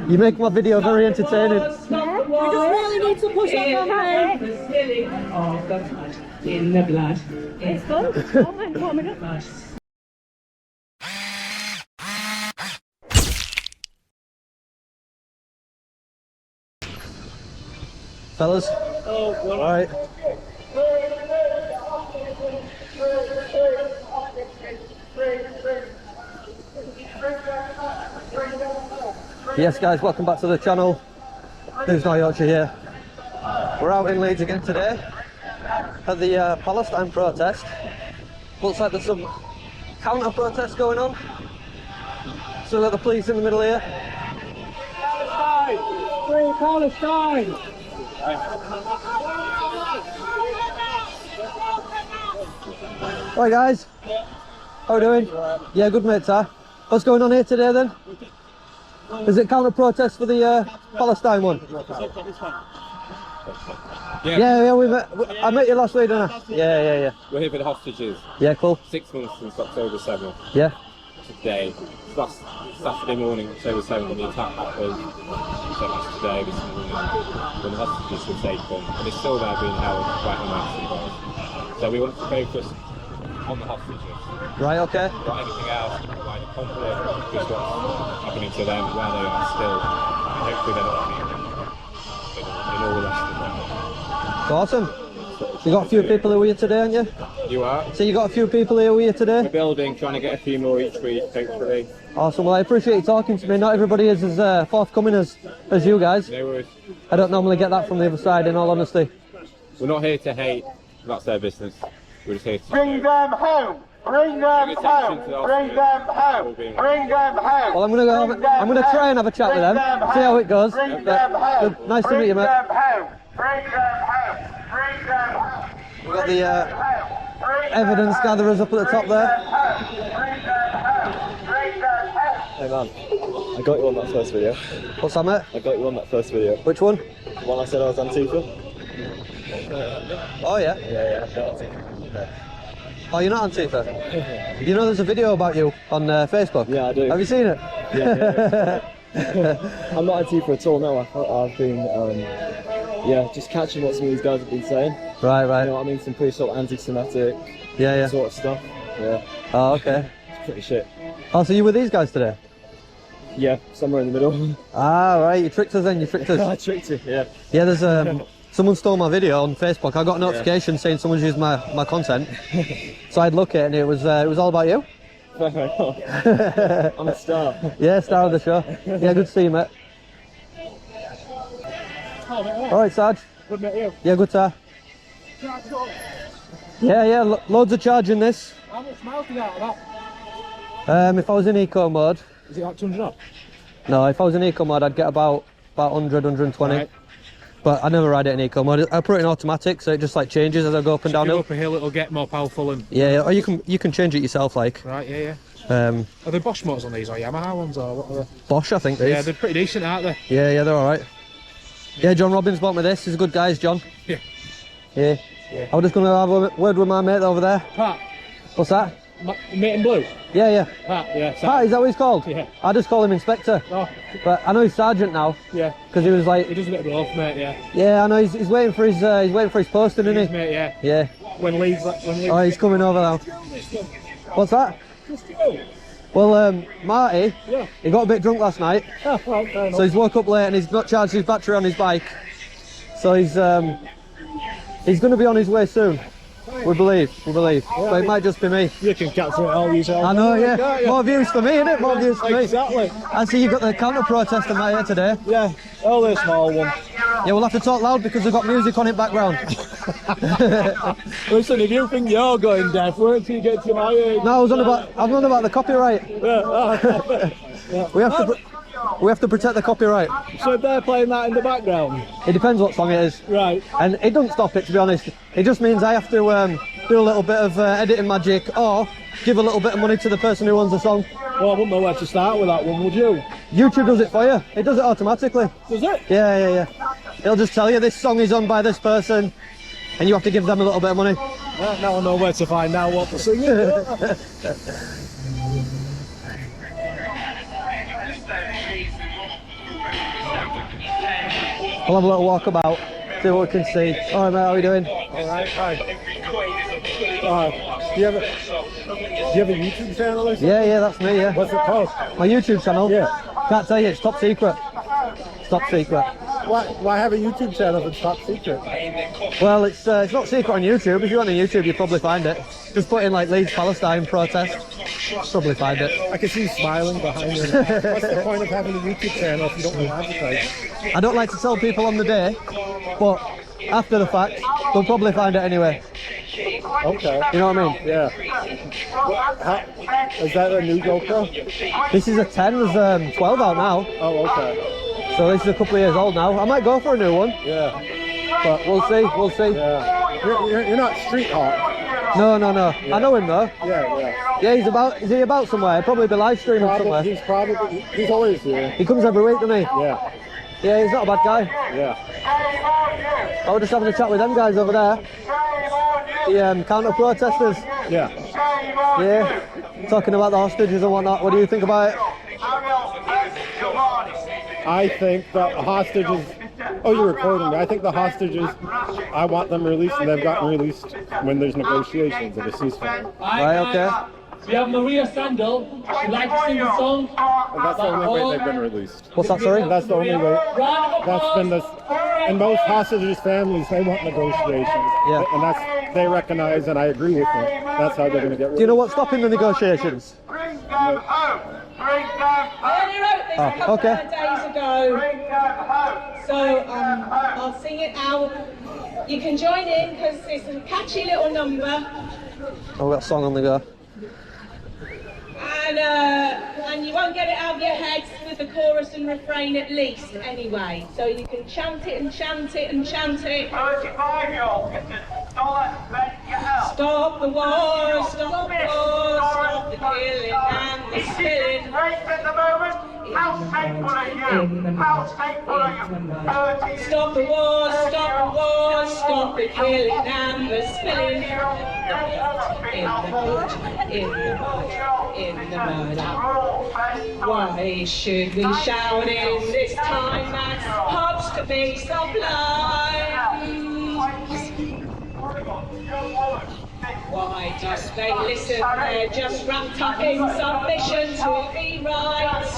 You make my video very entertaining. We just really need to push on camera. In the blood. It's fun. Fellas? Oh, well, alright. Yes guys, welcome back to the channel. Who's Not Yorkshire here. We're out in Leeds again today at the Palestine protest. Looks like there's some counter protests going on. So we've got the police in the middle here. Palestine! Free Palestine! Hi guys, how are we doing? Yeah, good mate, sir. What's going on here today then? Is it counter protest for the Palestine one? Yeah, I met you last week, didn't I? Yeah. We're here for the hostages. Yeah, cool. 6 months since October 7th. Yeah. Today, last Saturday morning, October 7th, when the attack happened. So that's today, this morning, when the hostages were taken. And it's still there being held by Hamas and guys. So we want to focus on the hostages. Right, okay. Not anything else, like the conflict, just what's happening to them, where they are still. And hopefully they're not in all the rest of them. Awesome. You got a few people here with you today, haven't you? You are? So you got a few people here with you today? We're building, trying to get a few more each week, hopefully. Awesome, well I appreciate you talking to me. Not everybody is as forthcoming as you guys. No worries. I don't normally get that from the other side, in all honesty. We're not here to hate, that's their business. We're just here to... Bring them home! Bring them home! Bring them home! Bring them home! Well, I'm gonna try and have a chat with them, see how it goes. Bring them home! Nice to meet you, mate. Bring them home! Bring them home! Bring them home! We've got the evidence gatherers up at the top there. Hey man, I got you on that first video. What's that, mate? I got you on that first video. Which one? The one I said I was Antifa? Oh yeah? Yeah, not Antifa. Oh, you're not Antifa? You know there's a video about you on Facebook? Yeah, I do. Have you seen it? Yeah. I'm not Antifa at all, no. I've been, just catching what some of these guys have been saying. Right. You know what I mean? Some pretty sort of anti-Semitic sort of stuff. Yeah. Oh, okay. It's pretty shit. Oh, so you were these guys today? Yeah, somewhere in the middle. Ah, right. You tricked us then, you tricked us. I tricked you, yeah. Yeah, there's someone stole my video on Facebook. I got a notification saying someone's used my content. So I'd look at it and it was all about you. I'm a star. Yeah, star of the show. Yeah, good to see you, mate. Alright, Sarge. Good mate, you. Yeah, good, sir. Yeah, loads of charge in this. How much miles do you get out of that? If I was in eco mode. Is it like 200 odd? No, if I was in eco mode, I'd get about 100, 120. Right. But I never ride it in eco mode. I put it in automatic, so it just like changes as I go up and So if you downhill. go up a hill, it'll get more powerful and... Yeah, or you can change it yourself, like. Right, yeah. Are Are they Bosch motors on these or Yamaha ones or what are they? Bosch, I think these. Yeah, they're pretty decent, aren't they? Yeah, they're alright. Yeah, John Robbins bought me this. He's a good guy, is John. Yeah. Yeah. I was just going to have a word with my mate over there. Pat. What's that? Mate in blue? Yeah. Pat, yeah. Pat, is that what he's called? Yeah. I just call him Inspector. Oh. But I know he's Sergeant now. Yeah. Because he was like... He does a bit of both, mate, yeah. Yeah, I know, he's waiting for his posting, isn't he? Mate, yeah. Yeah. When Leeds... Oh, he's coming over now. What's that? Well, Marty, he got a bit drunk last night. Oh, right, fair enough. So he's woke up late and he's not charged his battery on his bike. So he's going to be on his way soon. We believe. Yeah, but it might just be me. You can capture it all yourself. I know, yeah. More views for me, innit? More views for me. Exactly. I see you got the counter protest in my here today. Yeah, only a small one. Yeah, we'll have to talk loud because we've got music on in background. Listen, if you think you're going deaf, wait till you get to my age. No, I was on about the copyright. Yeah. We have to protect the copyright. So if they're playing that in the background? It depends what song it is. Right. And it doesn't stop it, to be honest. It just means I have to do a little bit of editing magic or give a little bit of money to the person who owns the song. Well, I wouldn't know where to start with that one, would you? YouTube does it for you. It does it automatically. Does it? Yeah. It'll just tell you this song is owned by this person and you have to give them a little bit of money. Now I know where to find out what to sing. We'll have a little walk about, see what we can see. Alright mate, how are you doing? Alright, hi. Do you have a YouTube channel or something? Yeah, that's me, yeah. What's it called? My YouTube channel? Yeah. Can't tell you, it's top secret. It's top secret. Why have a YouTube channel if it's top secret? Well, it's not secret on YouTube. If you went on YouTube, you'd probably find it. Just put in like Leeds Palestine protest, probably find it. I can see you smiling behind you. What's the point of having a YouTube channel if you don't want to advertise? I don't like to tell people on the day, but after the fact, they'll probably find it anyway. Okay. You know what I mean? Yeah. Is that a new GoPro? This is a 10, there's 12 out now. Oh, okay. So this is a couple of years old now. I might go for a new one, Yeah. but we'll see, we'll see. Yeah. You're not street hawk. No. I know him though. Yeah. Yeah, is he about somewhere? He'll probably be live streaming somewhere. He's always here. He comes every week, doesn't he? Yeah. Yeah, he's not a bad guy. Yeah. I was just having a chat with them guys over there. The counter-protesters. Yeah. Yeah, talking about the hostages and whatnot. What do you think about it? I think the hostages. Oh, you're recording me. I think the hostages. I want them released, and they've gotten released when there's negotiations of a ceasefire. Right, okay. We have Maria Sandel. She'd like to sing a song. And that's the only way they've been released. What's that, sorry? And that's the only way. Round of That's been applause. the. And most hostages' families, they want negotiations. Yeah. And that's they recognize, and I agree with them. That's how they're going to get rid Do you know what's stopping the negotiations? Bring them home. Bring them I only wrote this a couple okay. of days ago, Bring them home. so I'll sing it out. You can join in because it's a catchy little number, Oh, we've got a song on the go. and you won't get it out of your heads with the chorus and refrain at least anyway. So you can chant it and chant it and chant it. 35-year-old gets $1 bet your house. Stop the war, stop the war, stop the killing and the spilling. Rape at the moment. How thankful are you? How thankful are you? Stop the war, stop the war, stop the killing and the spilling. In the mud, in the mud, in the mud. Why should we shout in this time that's hopes to be sublime? Why just they listen? They're just wrapped up in submission to be right,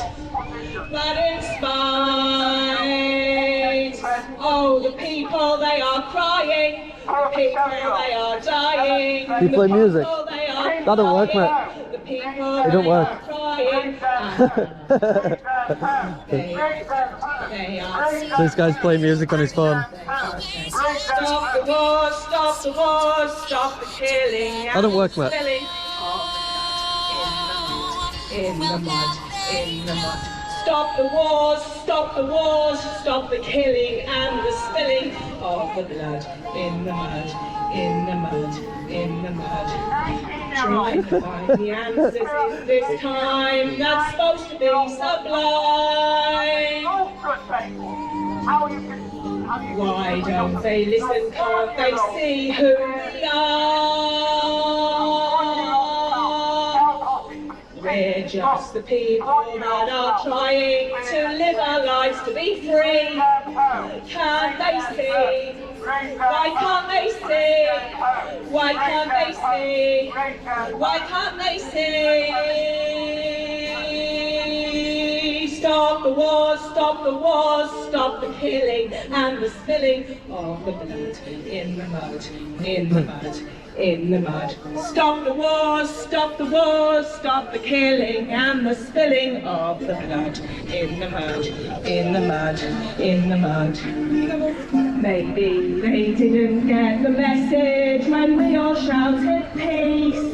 but in spite. Oh, the people, they are crying. The people, they are dying. Do you play music? That don't work, mate. The people, It don't work. They are This guy's playing music on his phone. Stop the war, stop the war, stop the killing. That don't work, mate. In the mud, in the mud. Stop the wars, stop the wars, stop the killing and the spilling of the blood. In the mud, in the mud, in the mud. Try to find the answers in this time that's supposed to be sublime. Why don't they listen? Can't they see who we are? We're just the people that are trying to live our lives to be free. Can't they see? Why can't they see? Why can't they see? Why can't they see? Stop the wars, stop the wars, stop the killing and the spilling of the blood in the mud, in the mud, in the mud. Stop the wars, stop the wars, stop the killing and the spilling of the blood in the mud, in the mud, in the mud. Maybe they didn't get the message when we all shouted peace.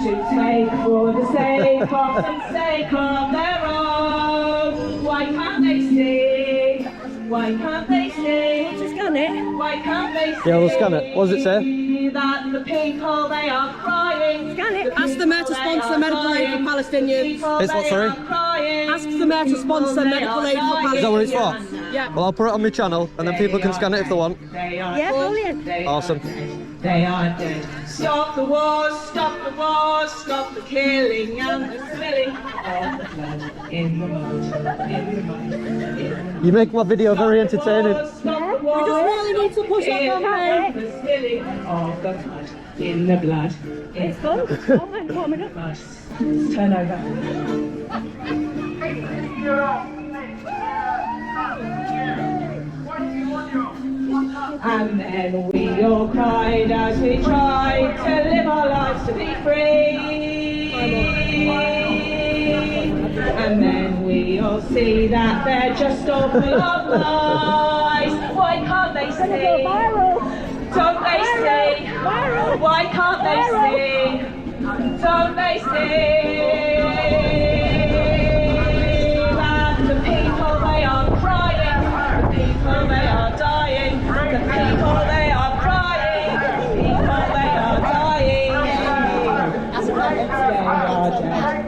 To take for the sake of and sake of their own. Why can't they see? Why can't they see? Scan it. Why can't they see? Yeah, we'll scan it. What does it say? That the people, they are crying. Scan it. Ask the mayor to sponsor medical aid for Palestinians. It's what, sorry? Ask the mayor to sponsor medical aid for Palestinians. Is that what it's for? Yeah. Well, I'll put it on my channel and then people can scan it if they want. Yeah, brilliant. Awesome. they are dead. Stop the wars, stop the wars, stop the killing and the spilling of the blood in the mud, in the mud, in the mud. You make my video very entertaining. We just really need to push that campaign. The spilling of the blood in the blood. It's gone. One minute. Turn over. And then we all cried as we tried to live our lives to be free. And then we all see that they're just all full of lies. Why can't they see? Don't they see? Why can't they see? Don't they see? That the people they are crying, the people they are dying, the people they are crying, the people they are dying.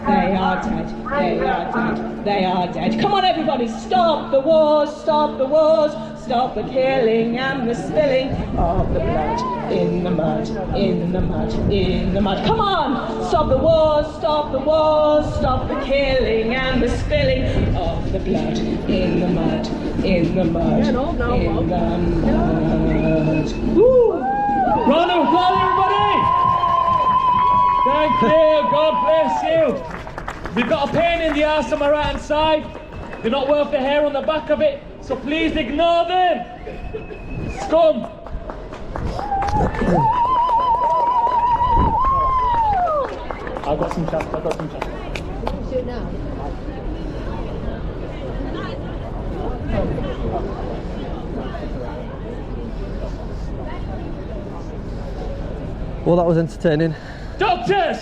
They are dead, they are dead, they are dead. Come on everybody, stop the wars, stop the wars, stop the killing and the spilling of the blood in the mud, in the mud, in the mud. Come on, stop the wars, stop the wars, stop the killing and the spilling of the blood in the mud, in the mud, in the mud. Woo! Round of applause, everybody! Thank you, God bless you. We've got a pain in the arse on my right hand side. They're not worth the hair on the back of it, so please ignore them. Scum. I've got some chants, I've got some chants. Do it now. Well, that was entertaining. Doctors!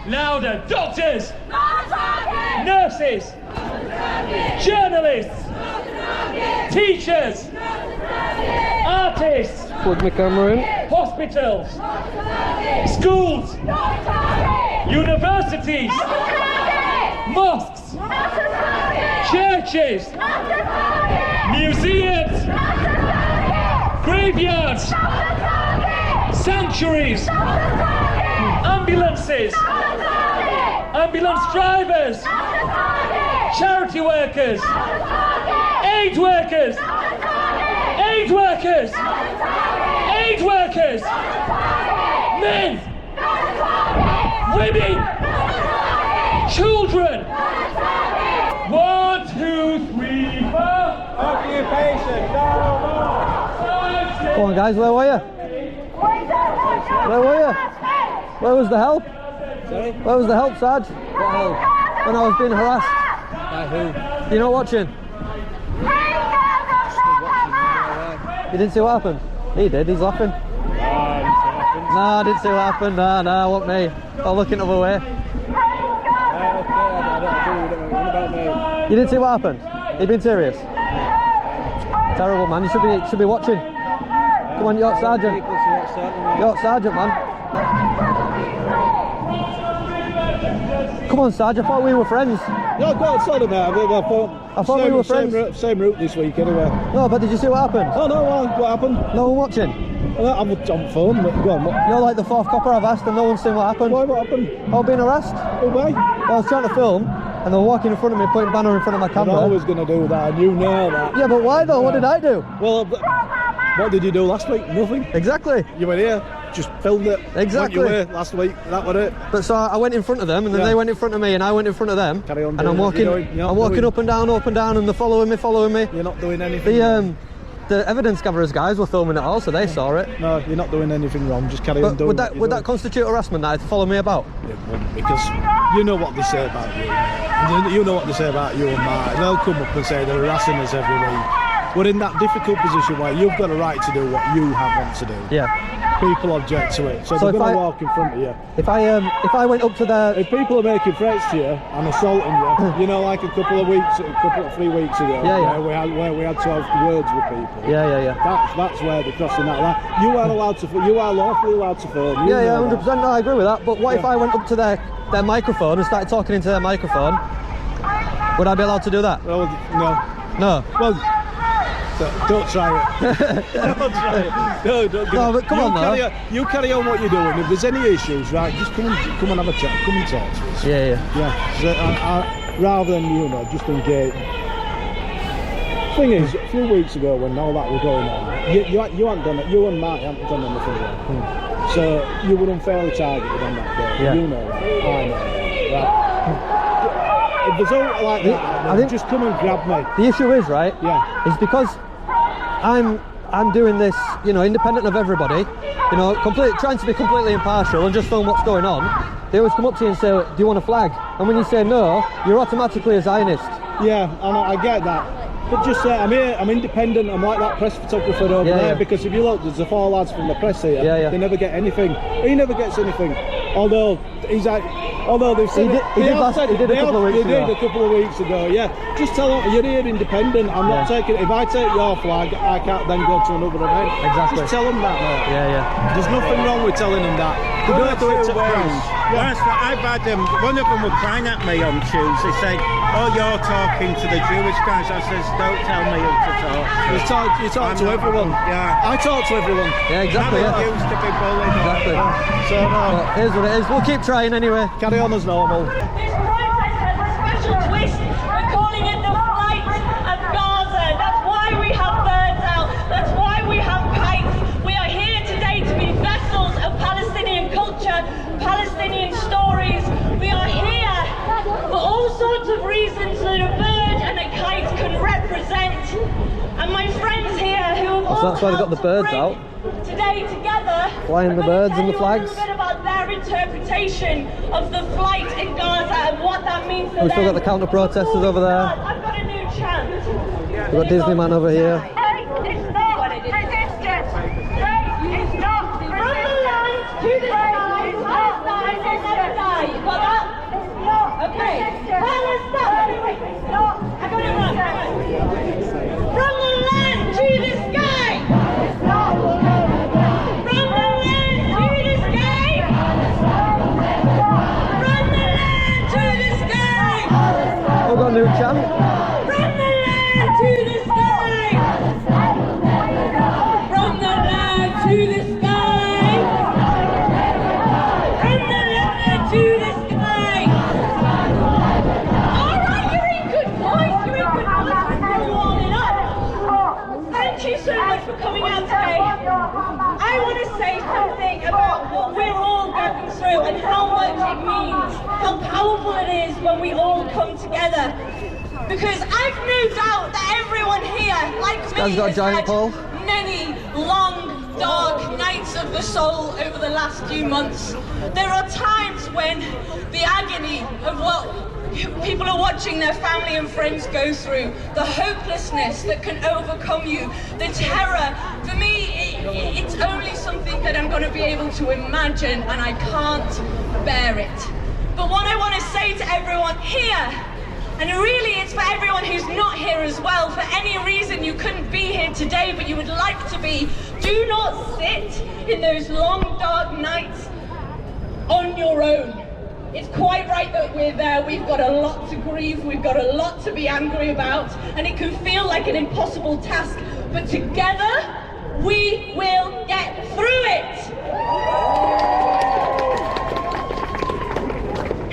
Louder! Doctors! Nurses! Journalists! Teachers! Artists! Plug my camera in. Hospitals! Schools! Universities! Mosques! Churches! Museums! Graveyards! Sanctuaries! Ambulances! Ambulance drivers! Charity workers! Aid workers! Aid workers! Aid workers! Men! Women! Children! 1, 2, 3, 4. Occupation, no more! Come on, guys, where were you? Where were you? Where was the help? Sorry? Where was the help, Sarge? What help? When I was being harassed. By who? You're not watching? You didn't see what happened? He did, he's laughing. Nah, I didn't see what happened. Nah, what me? I'm looking other way. You didn't see what happened? You been serious? Terrible, man. You should be watching. Come on, you're sergeant. You're sergeant, man. Come on, Sarge, I thought we were friends. No, go outside of that. I thought we were friends. Same route this week, anyway. No, but did you see what happened? Oh, no, what happened? No one watching? I'm on phone. Go on, what? You're like the fourth copper I've asked and no one's seen what happened. Why, what happened? I was being harassed. Oh, why? I was trying to film and they were walking in front of me, putting a banner in front of my I'm camera. always going to do that, and you know that. Yeah, but why though? What did I do? Well, what did you do last week? Nothing. Exactly. You were here, just filmed it. Exactly. What you were last week, that was it. But so I went in front of them and then they went in front of me and I went in front of them. Carry on and I'm doing walking, it. I'm walking up and down and they're following me. You're not doing anything. The evidence gatherers guys were filming it all, so they saw it. No, you're not doing anything wrong. Just carry on But doing would what that you're that constitute harassment that to follow me about? It wouldn't, because you know what they say about you. And you know what they say about you and Mark. They'll come up and say they're harassing us every week. We're in that difficult position where you've got a right to do what you want to do. Yeah. People object to it, so they're going to walk in front of you. If I went up to the... If people are making threats to you and assaulting you, you know, like a couple of 3 weeks ago, Yeah. where we had to have words with people. Yeah. That's where they're crossing that line. You are lawfully allowed to film. Yeah, 100%. No, I agree with that. But what if I went up to their microphone and started talking into their microphone? Would I be allowed to do that? Well, no. No. Well, Don't try it. Don't try it. No, don't get No, it. but come on, though. You carry on what you're doing. If there's any issues, right, just come and have a chat. Come and talk to us. Yeah. Yeah. You know that. I know that. Right. If there's all like that, I think just come and grab me. The issue is, right? Yeah. Is because I'm doing this, independent of everybody, trying to be completely impartial and just film what's going on. They always come up to you and say, "Do you want a flag?" And when you say no, you're automatically a Zionist. Yeah, I get that. But just say, I'm here, I'm independent, I'm like that press photographer over there, because if you look, there's the 4 lads from the press here, they never get anything. He never gets anything. Although they've said he did a couple of weeks ago. Yeah. Just tell them you're here independent. I'm not taking. If I take your flag, I can't then go to another event. Exactly. Just tell them that, mate. Yeah. There's nothing wrong with telling them that. They don't do it to I've had one of them were crying at me on Tuesday, saying, "Oh, you're talking to the Jewish guys." I says, "Don't tell me who to talk to." You talk to everyone. Yeah. I talk to everyone. Yeah, exactly. I used to be bullied. Exactly. So no. But here's what it is. We'll keep trying anyway. Carry on as normal. This protest has a special twist. We're calling it the flight of Gaza. That's why we have birds out. That's why we have kites. We are here today to be vessels of Palestinian culture, Palestinian stories. We are here for all sorts of reasons that a bird and a kite can represent. And my friends here who have all that's why they've got the birds out. Today together, Flying the birds and the flags. A little bit about their interpretation of the flight in Gaza and what that means to them. We've still got the counter protesters over there. I've got a new chant. We've got Disney Man over here. Hey, it's not resistance. It's not from the land to the sky. Palestine will never die. You got that? Okay. Palestine. Stop. I got it wrong. From the land to the sky. From the land to the sky. From the land to the sky. We've got a new chant. From the land to the sky. From the land to the sky. From the land to the sky. All right, you're in good voice. You're in good voice. You're warming up. Thank you so much for coming out today. I want to say something about what we're all going through and how much it means, how powerful it is when we all come together. Because I've no doubt that everyone here, like me, guy's got a has giant had pole. many long, dark nights of the soul over the last few months. There are times when the agony of what people are watching their family and friends go through, the hopelessness that can overcome you, the terror, for me, it's only something that I'm going to be able to imagine, and I can't bear it. But what I want to say to everyone here, and really it's for everyone who's not here as well, for any reason you couldn't be here today but you would like to be, do not sit in those long dark nights on your own. It's quite right that we're there. We've got a lot to grieve, we've got a lot to be angry about, and it can feel like an impossible task, but together we will get through it.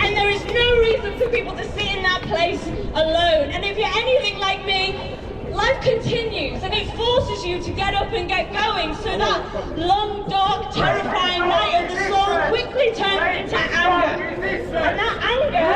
And there is no reason for people to sit in that place alone. And if you're anything like me, life continues and it forces you to get up and get going, so that long, dark, terrifying night of the soul quickly turns into anger. And that anger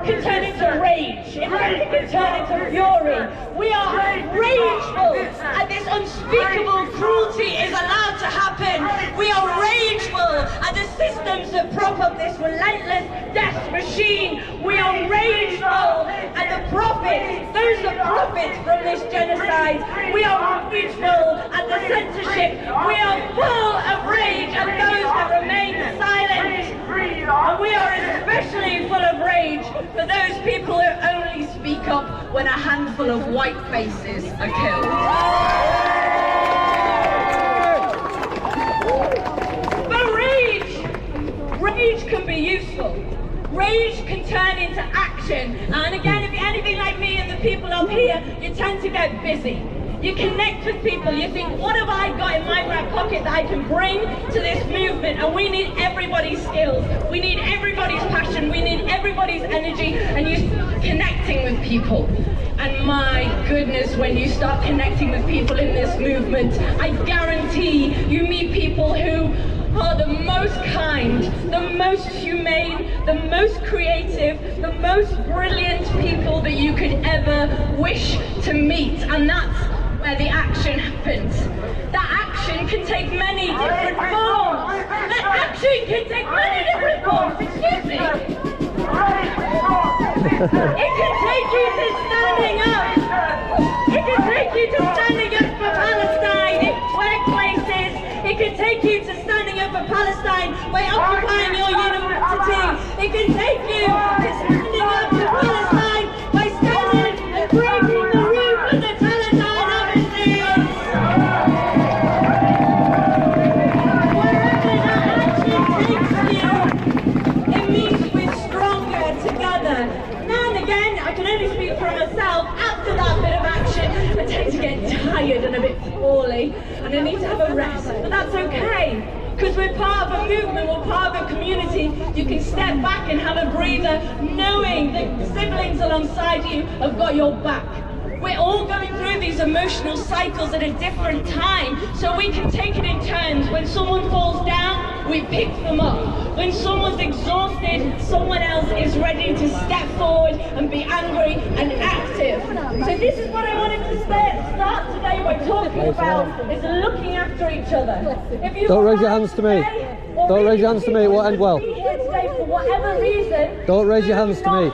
can turn into rage. It can turn into fury. We are rageful at this unspeakable cruelty is allowed to happen. We are rageful at the systems that prop up this relentless death machine. We are rageful at the profits, those that profit from this genocide. We are rageful at the censorship. We are full of rage at those that remain silent. And we are especially full of rage for those people who only speak up when a handful of white faces are killed. But rage can be useful. Rage can turn into action. And again, if you're anything like me and the people up here, you tend to get busy. You connect with people, you think, what have I got in my back pocket that I can bring to this movement? And we need everybody's skills, we need everybody's passion, we need everybody's energy, and you start connecting with people. And my goodness, when you start connecting with people in this movement, I guarantee you meet people who are the most kind, the most humane, the most creative, the most brilliant people that you could ever wish to meet. And that's where the action happens. That action can take many different forms. That action can take many different forms. Excuse me. It can take you to standing up. It can take you to standing up for Palestine in workplaces. It can take you to standing up for Palestine by occupying your university. It can take you to standing up for Palestine by standing and breaking the roof of the Palestine offices. Wherever that action takes you, it means we're stronger together. Now and again, I can only speak for myself, after that bit of action, I tend to get tired and a bit poorly, and I need to have a rest, but that's okay, because we're part of a movement, we're part of a community. You can step back and have a breather, knowing that siblings alongside you have got your back. We're all going through these emotional cycles at a different time, so we can take it in turns. When someone falls down, we pick them up. When someone's exhausted, someone else is ready to step forward and be angry and active. So this is what I wanted to start today by talking about, is looking after each other. If you Don't raise your hands to me. Don't raise your hands to me, it won't end well. For whatever reason, don't raise your hands to me.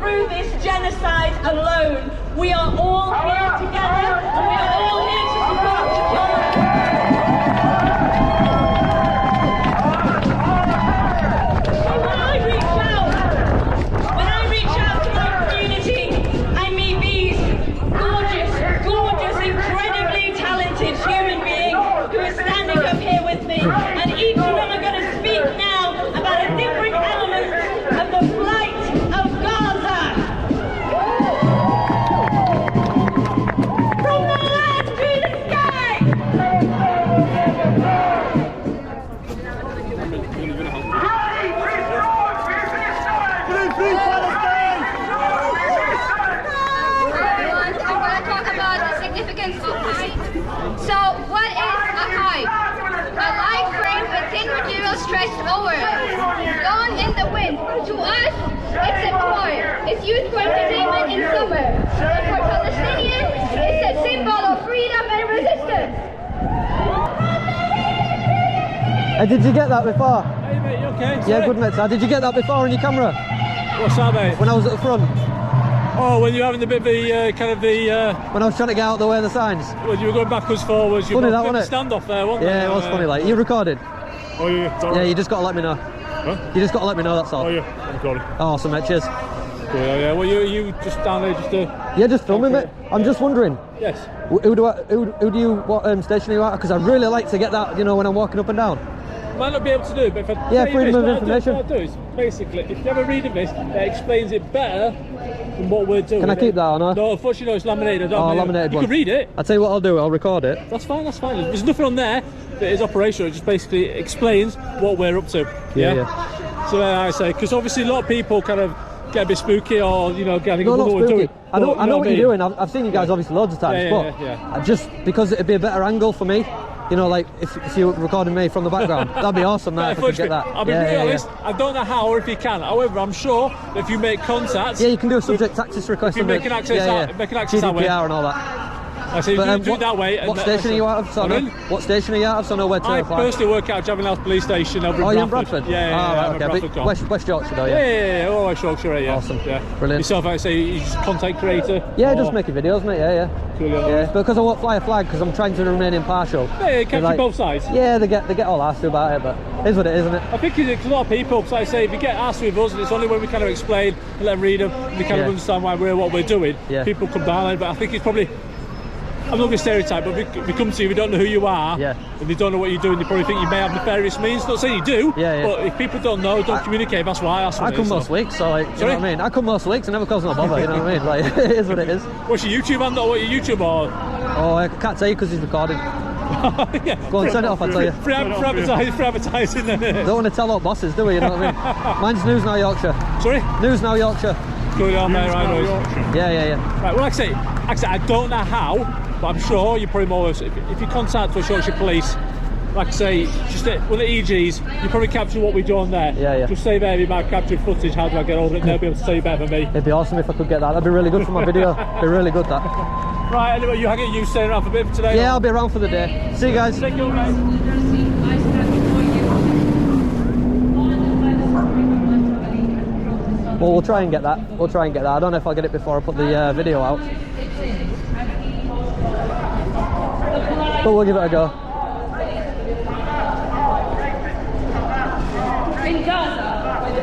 Through this genocide alone, we are all here together, and we are all here to support each other. So when I reach out to my community, I meet these gorgeous, incredibly talented human beings who are standing up here with me, and each of them are going to speak now about a different element of the plight of Gaza. From the land to the sky! Everyone, I'm going to talk about the significance of height. So, what is a hive? A light frame with thin material stretched over it, gone in the wind. To us, it's a toy. It's used for entertainment in summer. And for Palestinians, it's a symbol of freedom and resistance. Hey, did you get that before? Hey mate, you okay? Yeah, Sorry. good mate. So did you get that before on your camera? What's that, mate? When I was at the front. Oh, when you're having the bit of the when I was trying to get out of the way of the signs. When you were going backwards, forwards. You funny that, were wasn't it? standoff there, wasn't Yeah, it was funny. Like, you recorded? Oh yeah. Yeah, you just got to let me know. Huh? You just got to let me know. That's all. Oh yeah, I'm recording. Oh, awesome, mate. Cheers. Yeah. Well, you just down there just to. Yeah, just filming, mate. I'm just wondering. Yes. What station are you at? Because I really like to get that, you know, when I'm walking up and down. Might not be able to do, but if I Yeah, tell you freedom this, of information. What I do is basically, if you have a read of this, it explains it better than what we're doing. Can I keep that or no? No, unfortunately, no, it's laminated. Laminated you one. can read it. I'll tell you what I'll do. I'll record it. That's fine. There's nothing on there that is operational. It just basically explains what we're up to. Yeah. So I say, because obviously a lot of people kind of get a bit spooky, or you know, getting what we're doing. I know what you're doing. I've seen you guys obviously loads of times, yeah. Just because it'd be a better angle for me. You know, like if you were recording me from the background, that'd be awesome. That if I could get that. I'll be really honest. I don't know how or if you can. However, I'm sure that if you make contacts, yeah, you can do a subject access request. You make an access GDPR that way. and all that. I say do it that way. What station are you out of? What station are you out of? So I know where to apply. I personally work out of Javelin House Police Station over in Bradford. Yeah. Okay. West Yorkshire, though. Yeah. Oh, West Yorkshire, yeah. Awesome. Yeah. Brilliant. Yourself, I say, you're just a content creator. Yeah, just making videos, mate. Yeah. Yeah, because I won't fly a flag because I'm trying to remain impartial. Yeah, capture both sides. Yeah, they get all asked about it, but it is what it is, isn't it? I think it's a lot of people, because I say, if you get asked with us, and it's only when we kind of explain and let them read them, and they kind of understand what we're doing, people come down on it, but I think it's probably I'm not going to stereotype, but we come to you, we don't know who you are, and they don't know what you're doing, they probably think you may have nefarious means. Not saying you do, but if people don't know, don't communicate, that's why I come most weeks, so like, you know what I mean? I come most weeks and never cause no bother, you know what I mean? Like, it is what it is. What's your YouTube handle? What your YouTube or? Oh, I can't tell you because he's recording. Go on, send it off, I'll tell you. For advertising then. Don't want to tell out bosses, do we? You know what I mean? Mine's News Now Yorkshire. Sorry? News Now Yorkshire. Good on there, right? Yeah. Right, well, like I say, I don't know how, but I'm sure you're probably more, if you contact the Yorkshire Police, like I say, just with the EGs, you probably capture what we do on there. Yeah. Just say there, you might capture footage, how do I get hold of it? They'll be able to tell you better than me. It'd be awesome if I could get that. That'd be really good for my video. It'd be really good, that. Right, anyway, you staying around for a bit today? Yeah, I'll be around for the day. See you guys. Thank you, guys. Well, we'll try and get that. I don't know if I'll get it before I put the video out. But we'll give it a go. In Gaza, where the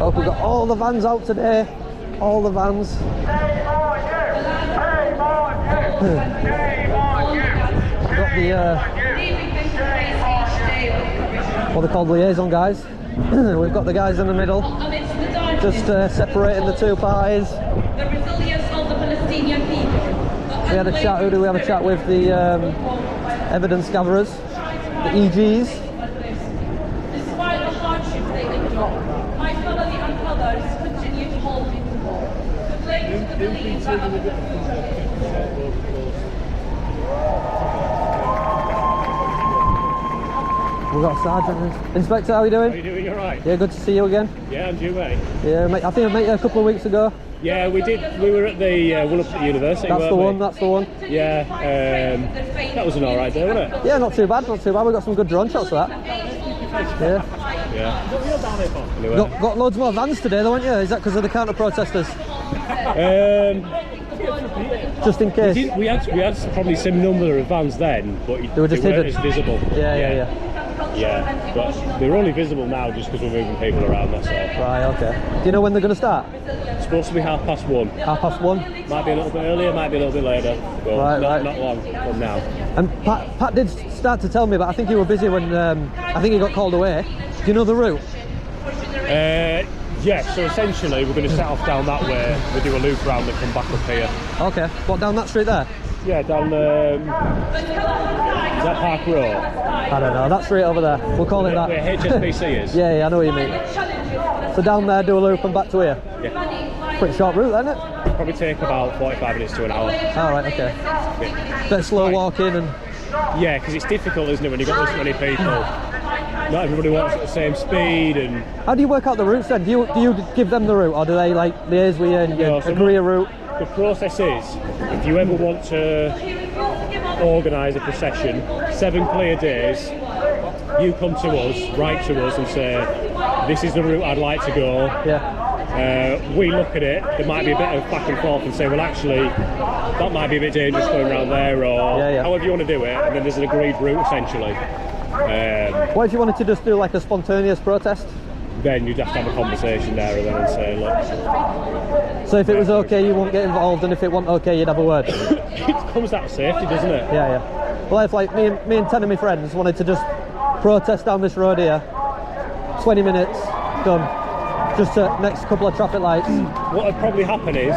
Oh, we've got all the vans out today. All the vans. Got the what they're called, liaison guys. We've got the guys in the middle, just separating the two parties. The resilience of the Palestinian people. We had a chat. Who do we have a chat with? The evidence gatherers, the EGs. Despite the hardship they endure, my family and others continue to hold me together. The blame to the believer. We've got Sergeant. Inspector, how are you doing? How are you doing? You alright? Yeah, good to see you again. Yeah, and you, mate? Yeah, mate, I think I met you a couple of weeks ago. Yeah, we did. We were at the Woolwich University. That's the one. That's the one. Yeah, that was an alright day, wasn't it? Yeah, not too bad. Not too bad. We got some good drone shots for that. Yeah. Anyway. Got loads more vans today, though, haven't you? Is that because of the counter protesters? Just in case. We had probably some number of vans then, but they were just hidden. As visible. Yeah, but they're only visible now just because we're moving people around, that's all. Right, okay. Do you know when they're going to start? It's supposed to be 1:30. 1:30? Might be a little bit earlier, might be a little bit later. But not long from now. And Pat did start to tell me, but I think he was busy when I think he got called away. Do you know the route? Yeah, so essentially we're going to set off down that way, we'll do a loop around and come back up here. Okay, what, down that street there? Yeah, down is that Park Road? I don't know, that street over there, we'll call it that. Where HSBC is? Yeah, I know what you mean. So down there, do a loop and back to here? Yeah. Pretty short route, isn't it? Probably take about 45 minutes to an hour. Alright, okay. Yeah. Bit slow walking and... Yeah, because it's difficult, isn't it, when you've got this many people. Not everybody wants at the same speed. And how do you work out the routes then? Do you give them the route, or do they like liaise with you and agree a route? The process is, if you ever want to organise a procession, 7 clear days, you come to us, write to us and say, this is the route I'd like to go. Yeah. We look at it, there might be a bit of back and forth and say, well actually, that might be a bit dangerous going around there, or however you want to do it, and then there's an agreed route essentially. What if you wanted to just do like a spontaneous protest? Then you'd have to have a conversation there and then and say, look. So if it was okay, you won't get involved, and if it wasn't okay, you'd have a word? It comes out of safety, doesn't it? Yeah. Well, if like me and 10 of my friends wanted to just protest down this road here, 20 minutes, done. Just next couple of traffic lights. What would probably happen is,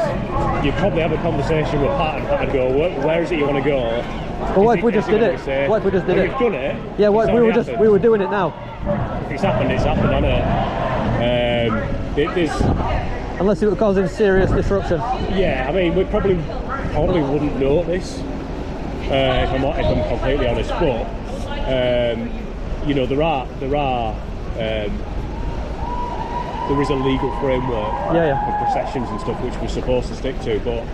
you'd probably have a conversation with Pat and Pat would go, where is it you want to go? Well, what if we just did it? What if we just did it? You've done it? Yeah, what if we were doing it now? If it's happened, hasn't it? Unless it was causing serious disruption. Yeah, I mean, we probably wouldn't notice, if I'm completely honest, but you know, there is a legal framework for processions and stuff which we're supposed to stick to, but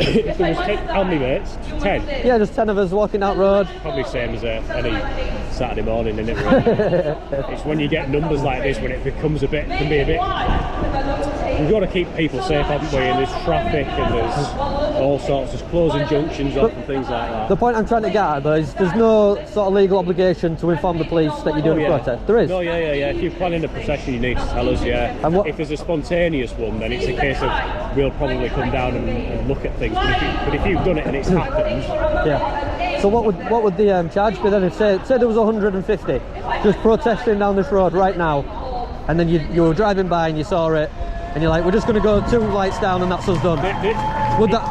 if there was how many mates? 10? Yeah, just 10 of us walking out road. Probably same as any Saturday morning, isn't it, really? It's when you get numbers like this when it becomes can be a bit we've got to keep people safe, haven't we? And there's traffic and there's all sorts, there's closing junctions off and things like that. The point I'm trying to get at though is there's no sort of legal obligation to inform the police that you're doing a protest. There is? No, yeah. If you're planning a procession, you need to tell us, And if there's a spontaneous one, then it's a case of we'll probably come down and look at things. But if you've done it and it's happened... Yeah. So what would the charge be then? If say there was 150 just protesting down this road right now, and then you were driving by and you saw it, and you're like, we're just going to go 2 lights down and that's us done.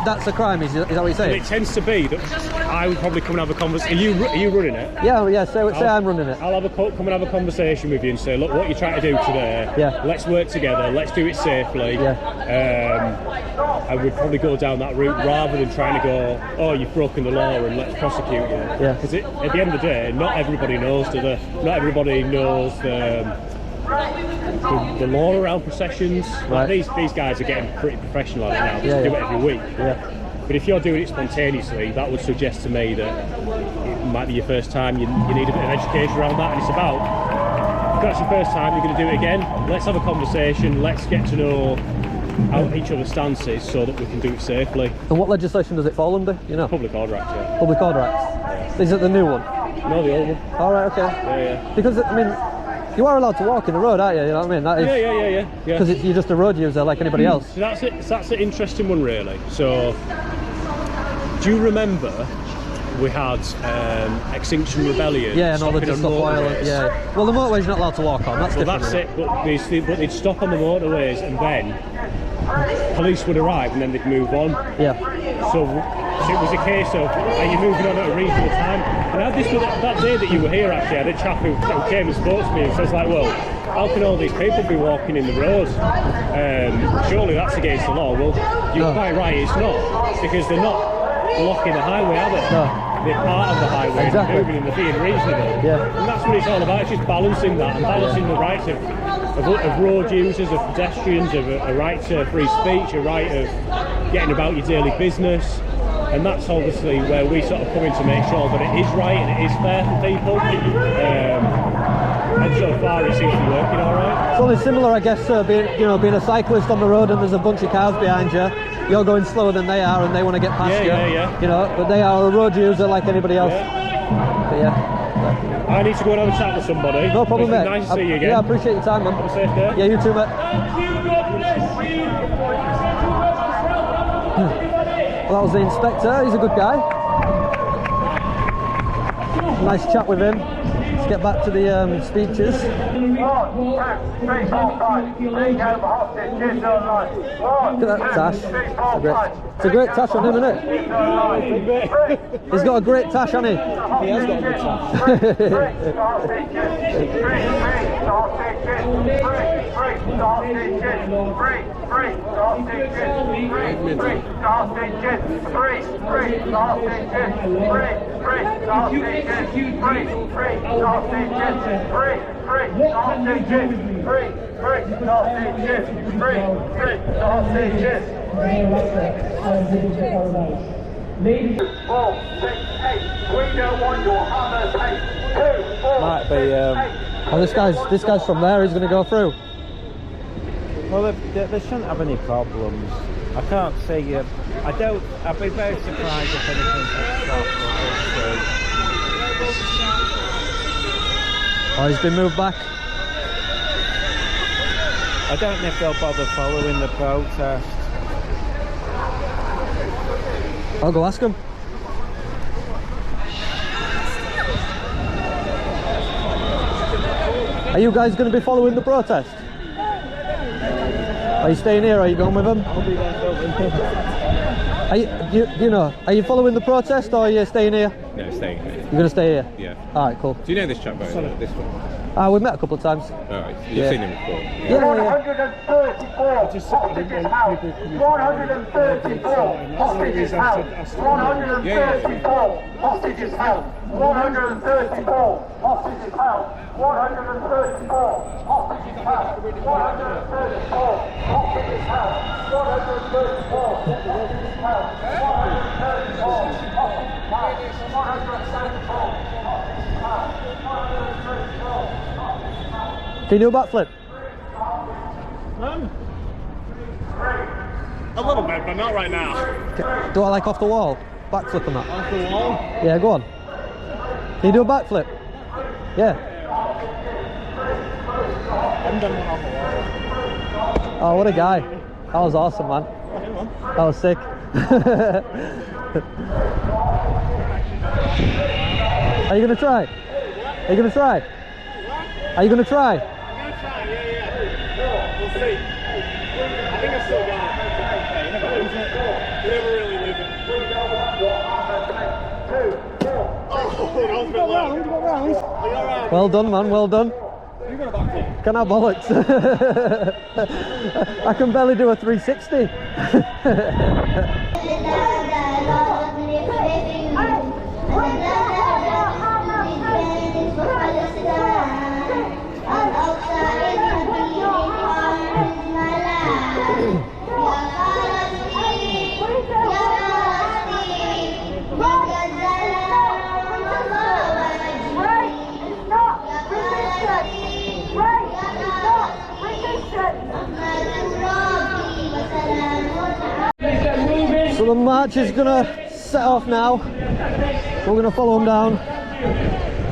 That's a crime, is that what you're saying? It tends to be that I would probably come and have a conversation. Are you running it? Yeah, say I'm running it. I'll come and have a conversation with you and say, look, what you're trying to do today, let's work together, let's do it safely. I would probably go down that route rather than trying to go, oh, you've broken the law and let's prosecute you. Because at the end of the day, not everybody knows, not everybody knows the law around processions. Like these guys are getting pretty professional at it now. They do it every week. But if you're doing it spontaneously, that would suggest to me that it might be your first time. You need a bit of education around that, and it's about, if that's your first time, you're going to do it again. Let's have a conversation. Let's get to know how each other's stances so that we can do it safely. And what legislation does it fall under? You know, Public Order Act. Public Order Act. Is it the new one? No, the old one. All right, okay. Because I mean, you are allowed to walk in the road, aren't you? You know what I mean? That is, Because you're just a road user like anybody else. So that's it. That's an interesting one, really. So, do you remember we had Extinction Rebellion? Yeah, and all the stop violence. Yeah. Well, the motorway's not allowed to walk on. That's different. That's it. But they'd stop on the motorways, and then police would arrive, and then they'd move on. So it was a case of, are you moving on at a reasonable time? And I had this that day that you were here, actually, I had a chap who came and spoke to me and says, like, well, how can all these people be walking in the road? Surely that's against the law. Well, you're quite right, it's not, because they're not blocking the highway, are they? They're part of the highway, they're moving and they're being reasonable. And that's what it's all about, it's just balancing that and balancing the rights of road users, of pedestrians, of a right to free speech, a right of getting about your daily business. And that's obviously where we sort of come in to make sure that it is right and it is fair for people. And so far it seems to be working all right. It's only similar, I guess, being a cyclist on the road and there's a bunch of cars behind you. You're going slower than they are and they want to get past you. You know, but they are a road user like anybody else. But I need to go and have a chat with somebody. No problem, mate. Nice to see you again. Yeah, I appreciate your time, man. Have a safe day. Yeah, you too, mate. Well, that was the inspector. He's a good guy. Nice chat with him. Let's get back to the speeches. 1, 2, 3, 4, 5. Bring over hostage. Kids online. 1, Look at that tash. 2, 3, 4, 5. It's a great tash on him, isn't it? He's got a great tash on him. He has got a good tash. Might be. Oh, this guy's from there. He's going to go through. Well, they shouldn't have any problems. I can't see. I'd be very surprised if anything could stop. Oh, he's been moved back. I don't know if they'll bother following the protest. I'll go ask him. Are you guys going to be following the protest? Are you staying here or are you going with them? I'll be there filming. Are you following the protest or are you staying here? No, staying here. You're going to stay here? Yeah. Alright, cool. Do you know this chap very well? This one? We've met a couple of times. Alright, you've seen him before? Yeah. 134 hostages held. 134 hostages held. 134 hostages held. 134 hostages held. 134 hostages held. 134 hostages held. 134 hostages held. 134 Can you do a backflip? A little bit, but not right now. Do I like off the wall? Backflip on that? Off the wall? Yeah, go on. Can you do a backflip? Yeah. Oh, what a guy. That was awesome, man. That was sick. Are you going to try? Are you going to try? Are you going to try? I'm going to try, yeah. We'll see. I think I still got it. You never lose it. You never really lose it. Oh, that was a bit low. Well done, man, well done. You got a backflip. Can I bollocks? I can barely do a 360. So the march is gonna set off now. We're gonna follow them down,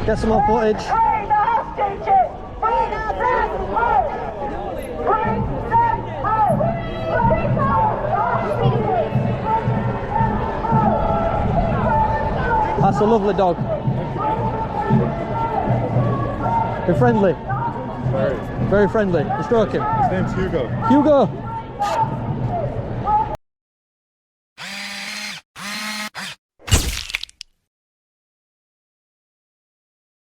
get some more footage. That's a lovely dog. You're friendly. Very friendly. You stroke him. His name's Hugo. Hugo!